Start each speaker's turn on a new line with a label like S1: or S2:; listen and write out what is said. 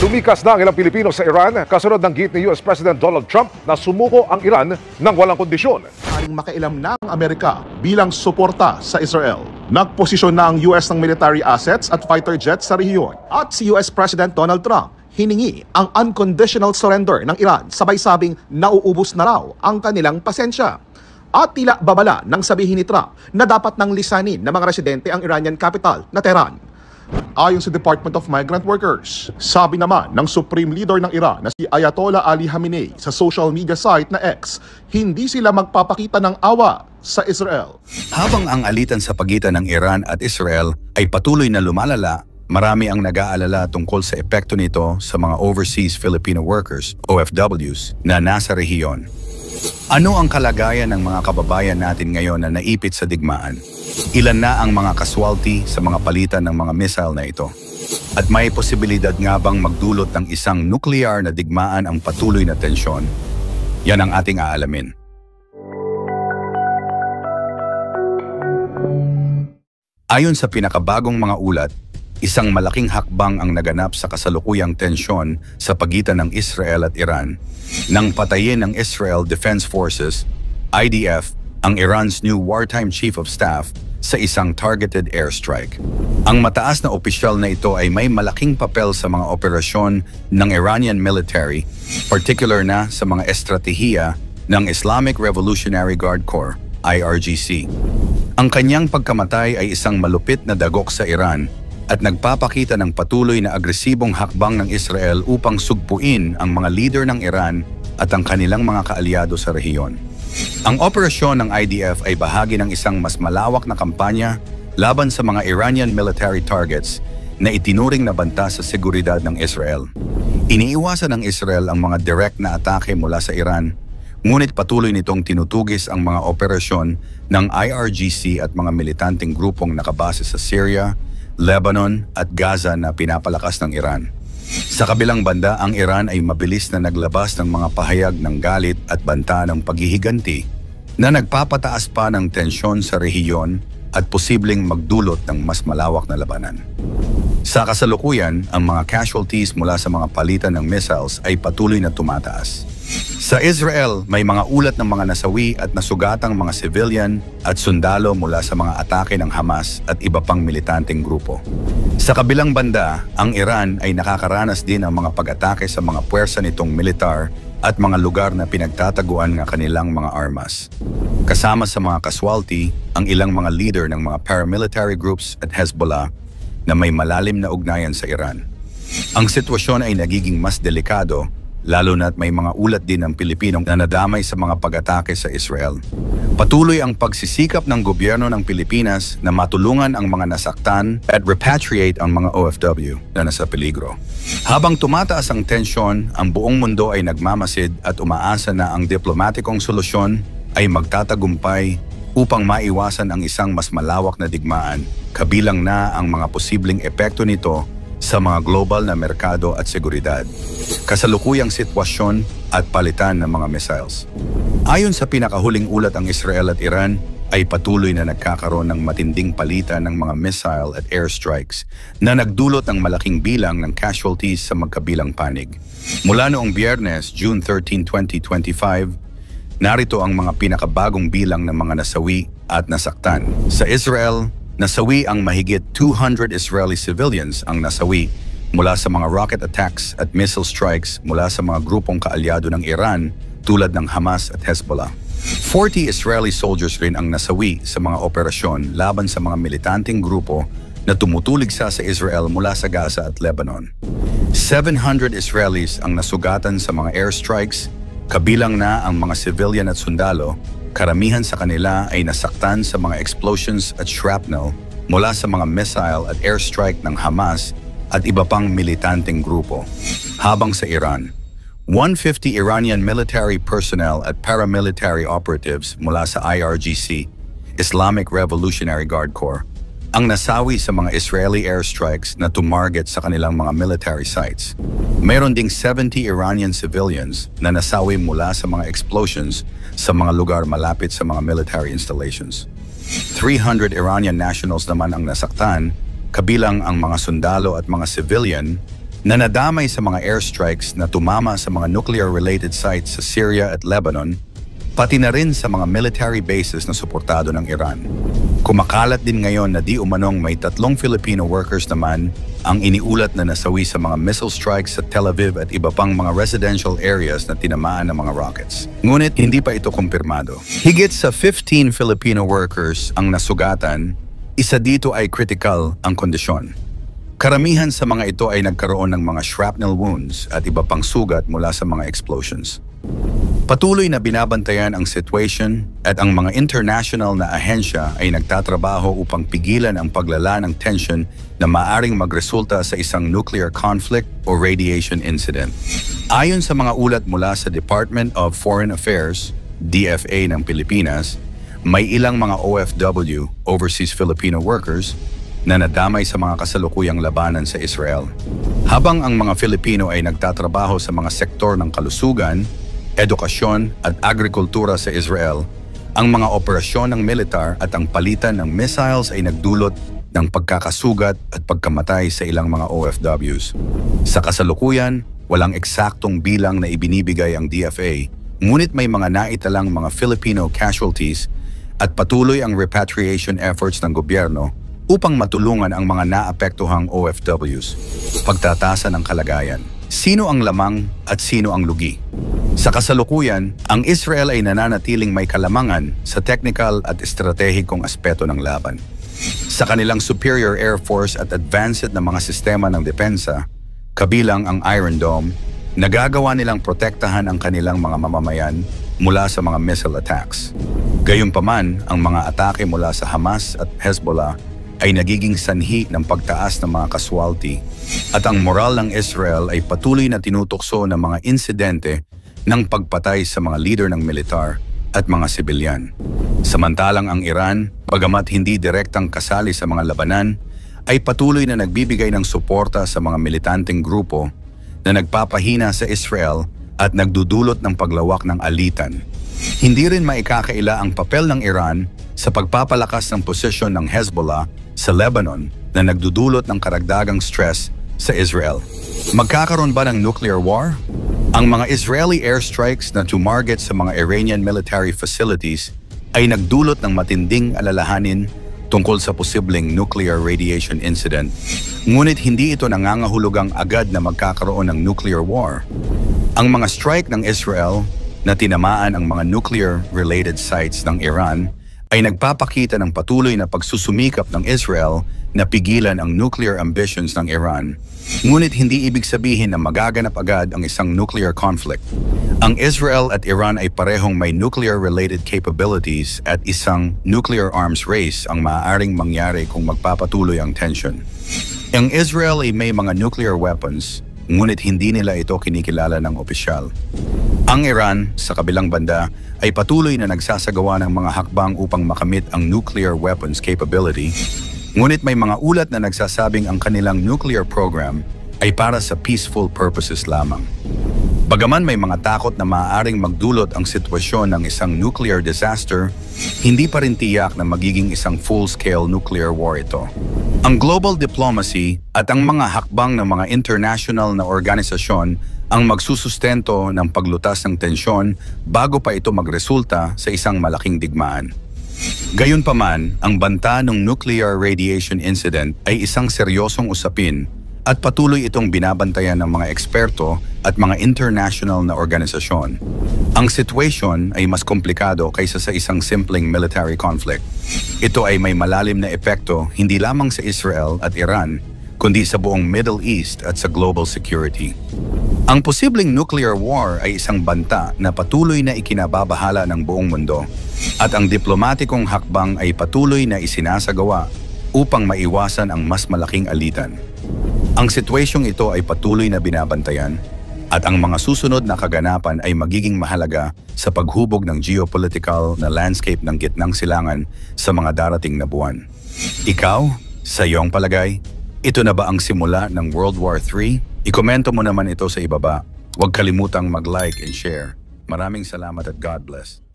S1: Lumikas na ang ilang Pilipino sa Iran kasunod ng giit ni US President Donald Trump na sumuko ang Iran ng walang kondisyon.
S2: Maring makailam na ang Amerika bilang suporta sa Israel. Nagposisyon na ang US ng military assets at fighter jets sa rehiyon. At si US President Donald Trump hiningi ang unconditional surrender ng Iran, sabay sabing nauubos na raw ang kanilang pasensya. At tila babala nang sabihin ni Trump na dapat nang lisanin ng mga residente ang Iranian capital na Tehran. Ayon sa Department of Migrant Workers, sabi naman ng Supreme Leader ng Iran na si Ayatollah Ali Khamenei sa social media site na X, hindi sila magpapakita ng awa sa Israel.
S3: Habang ang alitan sa pagitan ng Iran at Israel ay patuloy na lumalala, marami ang nag-aalala tungkol sa epekto nito sa mga overseas Filipino workers, OFWs, na nasa rehiyon. Ano ang kalagayan ng mga kababayan natin ngayon na naipit sa digmaan? Ilan na ang mga casualty sa mga palitan ng mga missile na ito? At may posibilidad nga bang magdulot ng isang nuclear na digmaan ang patuloy na tensyon? Yan ang ating aalamin. Ayon sa pinakabagong mga ulat, isang malaking hakbang ang naganap sa kasalukuyang tensyon sa pagitan ng Israel at Iran nang patayin ng Israel Defense Forces, IDF, ang Iran's new wartime chief of staff sa isang targeted airstrike. Ang mataas na opisyal na ito ay may malaking papel sa mga operasyon ng Iranian military, particular na sa mga estratehiya ng Islamic Revolutionary Guard Corps, IRGC. Ang kanyang pagkamatay ay isang malupit na dagok sa Iran at nagpapakita ng patuloy na agresibong hakbang ng Israel upang sugpuin ang mga leader ng Iran at ang kanilang mga kaalyado sa rehiyon. Ang operasyon ng IDF ay bahagi ng isang mas malawak na kampanya laban sa mga Iranian military targets na itinuring na banta sa seguridad ng Israel. Iniiwasan ng Israel ang mga direct na atake mula sa Iran, ngunit patuloy nitong tinutugis ang mga operasyon ng IRGC at mga militanteng grupong nakabase sa Syria, Lebanon at Gaza na pinapalakas ng Iran. Sa kabilang banda, ang Iran ay mabilis na naglabas ng mga pahayag ng galit at banta ng paghihiganti na nagpapataas pa ng tensyon sa rehiyon at posibleng magdulot ng mas malawak na labanan. Sa kasalukuyan, ang mga casualties mula sa mga palitan ng missiles ay patuloy na tumataas. Sa Israel, may mga ulat ng mga nasawi at nasugatang mga civilian at sundalo mula sa mga atake ng Hamas at iba pang militanteng grupo. Sa kabilang banda, ang Iran ay nakakaranas din ng mga pag-atake sa mga puwersa nitong militar at mga lugar na pinagtataguan ng kanilang mga armas. Kasama sa mga casualty, ang ilang mga leader ng mga paramilitary groups at Hezbollah na may malalim na ugnayan sa Iran. Ang sitwasyon ay nagiging mas delikado lalo na't may mga ulat din ng Pilipinong na nadamay sa mga pag-atake sa Israel. Patuloy ang pagsisikap ng gobyerno ng Pilipinas na matulungan ang mga nasaktan at repatriate ang mga OFW na nasa peligro. Habang tumataas ang tensyon, ang buong mundo ay nagmamasid at umaasa na ang diplomatikong solusyon ay magtatagumpay upang maiwasan ang isang mas malawak na digmaan, kabilang na ang mga posibleng epekto nito sa mga global na merkado at seguridad, kasalukuyang sitwasyon at palitan ng mga missiles. Ayon sa pinakahuling ulat, ang Israel at Iran ay patuloy na nagkakaroon ng matinding palitan ng mga missile at airstrikes na nagdulot ng malaking bilang ng casualties sa magkabilang panig. Mula noong Biyernes, June 13, 2025, narito ang mga pinakabagong bilang ng mga nasawi at nasaktan. Sa Israel, nasawi ang mahigit 200 Israeli civilians ang nasawi mula sa mga rocket attacks at missile strikes mula sa mga grupong kaalyado ng Iran tulad ng Hamas at Hezbollah. 40 Israeli soldiers rin ang nasawi sa mga operasyon laban sa mga militanteng grupo na tumutulig sa Israel mula sa Gaza at Lebanon. 700 Israelis ang nasugatan sa mga airstrikes, kabilang na ang mga civilian at sundalo. Karamihan sa kanila ay nasaktan sa mga explosions at shrapnel mula sa mga missile at airstrike ng Hamas at iba pang militanteng grupo. Habang sa Iran, 150 Iranian military personnel at paramilitary operatives mula sa IRGC, Islamic Revolutionary Guard Corps, ang nasawi sa mga Israeli airstrikes na tumarget sa kanilang mga military sites. Mayroon ding 70 Iranian civilians na nasawi mula sa mga explosions sa mga lugar malapit sa mga military installations. 300 Iranian nationals naman ang nasaktan, kabilang ang mga sundalo at mga civilian na nadamay sa mga airstrikes na tumama sa mga nuclear-related sites sa Syria at Lebanon, pati na rin sa mga military bases na suportado ng Iran. Kumakalat din ngayon na di umanong may 3 Filipino workers naman ang iniulat na nasawi sa mga missile strikes sa Tel Aviv at iba pang mga residential areas na tinamaan ng mga rockets. Ngunit hindi pa ito kumpirmado. Higit sa 15 Filipino workers ang nasugatan, isa dito ay critical ang kondisyon. Karamihan sa mga ito ay nagkaroon ng mga shrapnel wounds at iba pang sugat mula sa mga explosions. Patuloy na binabantayan ang situation at ang mga international na ahensya ay nagtatrabaho upang pigilan ang paglala ng tension na maaring magresulta sa isang nuclear conflict o radiation incident. Ayon sa mga ulat mula sa Department of Foreign Affairs, DFA ng Pilipinas, may ilang mga OFW, Overseas Filipino Workers, na nadamay sa mga kasalukuyang labanan sa Israel. Habang ang mga Filipino ay nagtatrabaho sa mga sektor ng kalusugan, edukasyon at agrikultura sa Israel, ang mga operasyon ng militar at ang palitan ng missiles ay nagdulot ng pagkakasugat at pagkamatay sa ilang mga OFWs. Sa kasalukuyan, walang eksaktong bilang na ibinibigay ang DFA, ngunit may mga naitalang mga Filipino casualties at patuloy ang repatriation efforts ng gobyerno upang matulungan ang mga naapektuhang OFWs. Pagtatasa ng kalagayan. Sino ang lamang at sino ang lugi? Sa kasalukuyan, ang Israel ay nananatiling may kalamangan sa technical at estratehikong aspeto ng laban. Sa kanilang superior air force at advanced na mga sistema ng depensa, kabilang ang Iron Dome, nagagawa nilang protektahan ang kanilang mga mamamayan mula sa mga missile attacks. Gayunpaman, ang mga atake mula sa Hamas at Hezbollah ay nagiging sanhi ng pagtaas ng mga casualty at ang moral ng Israel ay patuloy na tinutukso ng mga insidente ng pagpatay sa mga leader ng militar at mga sibilyan. Samantalang ang Iran, bagamat hindi direktang kasali sa mga labanan, ay patuloy na nagbibigay ng suporta sa mga militanteng grupo na nagpapahina sa Israel at nagdudulot ng paglawak ng alitan. Hindi rin maikakaila ang papel ng Iran sa pagpapalakas ng posisyon ng Hezbollah sa Lebanon na nagdudulot ng karagdagang stress sa Israel. Magkakaroon ba ng nuclear war? Ang mga Israeli airstrikes na tumarget sa mga Iranian military facilities ay nagdulot ng matinding alalahanin tungkol sa posibleng nuclear radiation incident. Ngunit hindi ito nangangahulugang agad na magkakaroon ng nuclear war. Ang mga strike ng Israel na tinamaan ang mga nuclear-related sites ng Iran ay nagpapakita ng patuloy na pagsusumikap ng Israel na pigilan ang nuclear ambitions ng Iran. Ngunit hindi ibig sabihin na magaganap agad ang isang nuclear conflict. Ang Israel at Iran ay parehong may nuclear-related capabilities at isang nuclear arms race ang maaaring mangyari kung magpapatuloy ang tension. Ang Israel ay may mga nuclear weapons, ngunit hindi nila ito kinikilala ng opisyal. Ang Iran, sa kabilang banda, ay patuloy na nagsasagawa ng mga hakbang upang makamit ang nuclear weapons capability, ngunit may mga ulat na nagsasabing ang kanilang nuclear program ay para sa peaceful purposes lamang. Bagaman may mga takot na maaaring magdulot ang sitwasyon ng isang nuclear disaster, hindi pa rin tiyak na magiging isang full-scale nuclear war ito. Ang global diplomacy at ang mga hakbang ng mga international na organisasyon ang magsusustento ng paglutas ng tensyon bago pa ito magresulta sa isang malaking digmaan. Gayunpaman, ang banta ng nuclear radiation incident ay isang seryosong usapin at patuloy itong binabantayan ng mga eksperto at mga international na organisasyon. Ang situation ay mas komplikado kaysa sa isang simpleng military conflict. Ito ay may malalim na epekto hindi lamang sa Israel at Iran, kundi sa buong Middle East at sa global security. Ang posibleng nuclear war ay isang banta na patuloy na ikinababahala ng buong mundo at ang diplomatikong hakbang ay patuloy na isinasagawa upang maiwasan ang mas malaking alitan. Ang sitwasyong ito ay patuloy na binabantayan at ang mga susunod na kaganapan ay magiging mahalaga sa paghubog ng geopolitical na landscape ng gitnang silangan sa mga darating na buwan. Ikaw, sa iyong palagay, ito na ba ang simula ng World War III? I-komento mo naman ito sa ibaba. Huwag kalimutang mag-like and share. Maraming salamat at God bless.